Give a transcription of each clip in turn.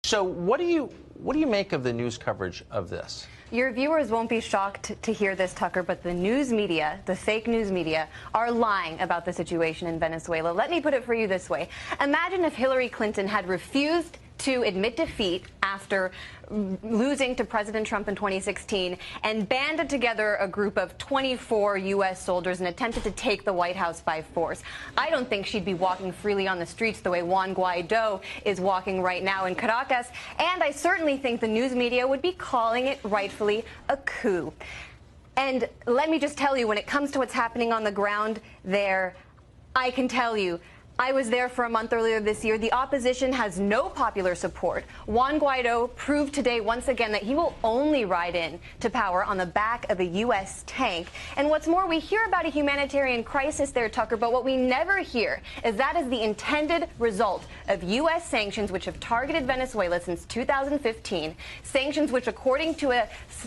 So what do you make of the news coverage of this? Your viewers won't be shocked to hear this, Tucker, but the news media, the fake news media, are lying about the situation in Venezuela. Let me put it for you this way. Imagine if Hillary Clinton had refused to admit defeat after losing to President Trump in 2016 and banded together a group of 24 U.S. soldiers and attempted to take the White House by force. I don't think she'd be walking freely on the streets the way Juan Guaido is walking right now in Caracas, and I certainly think the news media would be calling it rightfully a coup. And let me just tell you, when it comes to what's happening on the ground there, I can tell you, I was there for a month earlier this year. The opposition has no popular support. Juan Guaido proved today once again that he will only ride in to power on the back of a U.S. tank. And what's more, we hear about a humanitarian crisis there, Tucker, but what we never hear is that is the intended result of U.S. sanctions which have targeted Venezuela since 2015. Sanctions which, according to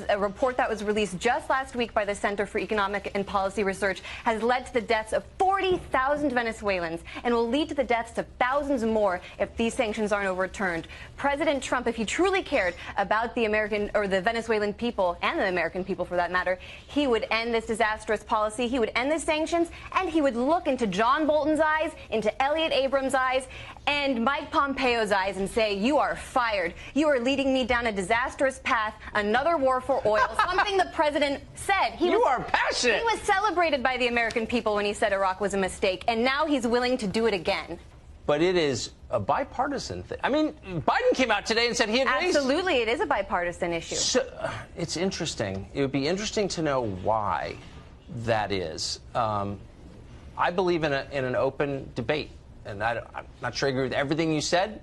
a report that was released just last week by the Center for Economic and Policy Research, has led to the deaths of 40,000 Venezuelans and will lead to the deaths of thousands more if these sanctions aren't overturned. President Trump, if he truly cared about the American or the Venezuelan people and the American people for that matter, he would end this disastrous policy, he would end the sanctions, and he would look into John Bolton's eyes, into Elliott Abrams' eyes, and Mike Pompeo's eyes and say, "You are fired. You are leading me down a disastrous path, another war for oil," something the president said. You are passionate. He was celebrated by the American people when he said Iraq was a mistake, and now he's willing to do it again. But it is a bipartisan thing. I mean, Biden came out today and said he agrees. Absolutely, it is a bipartisan issue. So, it's interesting. It would be interesting to know why that is. I believe in an open debate, and I'm not sure I agree with everything you said,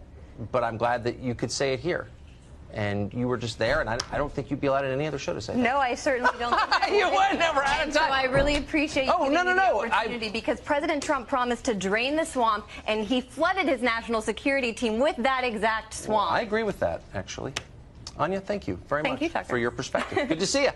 but I'm glad that you could say it here. And you were just there, and I don't think you'd be allowed at any other show to say that. No, I certainly don't think you would never out of time. So I really appreciate you giving me the opportunity, because President Trump promised to drain the swamp, and he flooded his national security team with that exact swamp. Well, I agree with that, actually. Anya, thank you very much Tucker. for your perspective. Good to see you.